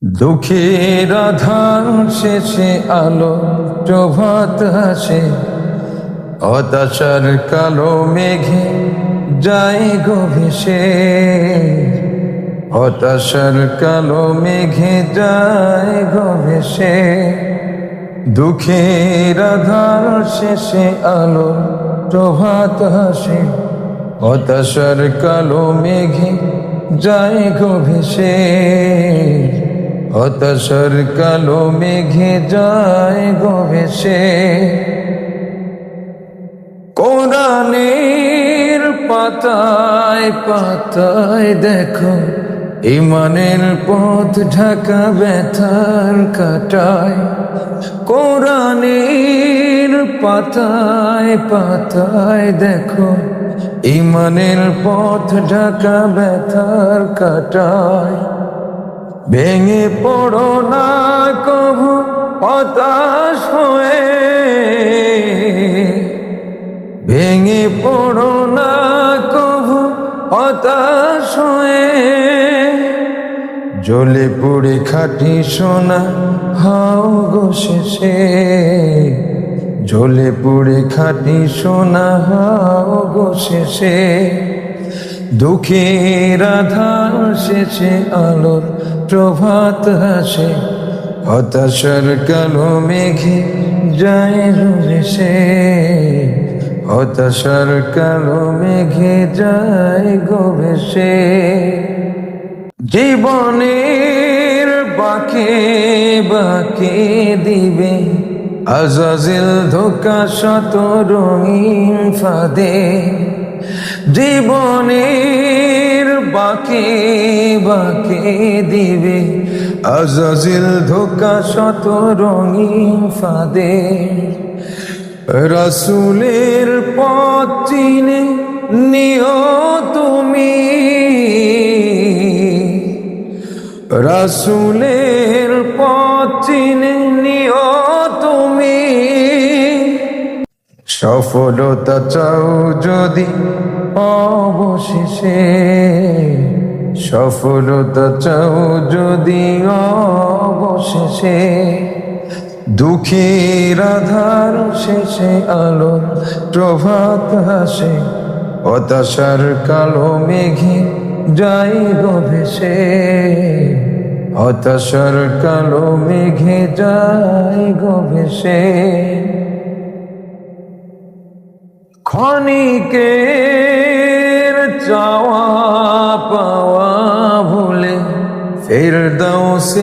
দুঃখের আধার শেষে আলো প্রভাত আসে, হতাশার কালো মেঘে যায় গো ভেসে। হতাশার কালো মেঘে যায় গো ভেসে। দুঃখের আধার শেষে আলো প্রভাত আসে, হতাশার কালো মেঘে যায় গো ভেসে। হতাশার কালো মেঘে যায় গো ভেসে। কোরআনের পাতায় পাতায় দেখো ঈমানের পথ ঢাকা ব্যথার কাটায়। কোরআনের পাতায় পাতায় দেখো ঈমানের পথ ঢাকা ব্যথার কাটায়। ভেঙে পড়ো না কভু হতাশ হয়ে, ভেঙে পড়ো না কভু হতাশ হয়ে। জ্বলে পুড়ে খাঁটি সোনা হাও গো শেষে, জ্বলে পুড়ে খাঁটি সোনা হাও গো শেষে। দুঃখের আধার শেষে আলোর প্রভাত আসে, হতাশার কালো মেঘে যায় গো ভেসে। হতাশার কালো মেঘে যায় গো ভেসে। জীবনের বাঁকে বাঁকে দিবে আজাজিল ধোঁকা শত রঙিন ফাঁদে। জীবনের বাঁকে বাঁকে দিবে আজাজিল ধোঁকা শত রঙিন ফাঁদে। রাসূলের পথ চিনে নিও তুমি, রাসূলের পথ চিনে নিও তুমি। সফলতা চাও যদি অবশেষে, সফলতা চাও যদি অবশেষে। দুঃখের আধার শেষে আলোর প্রভাত আসে, হতাশার কালো মেঘে যায় গো ভেসে। হতাশার কালো মেঘে যায় গো ভেসে। ক্ষণিকের চাওয়া পাওয়া ভুলে ফেরদাউসে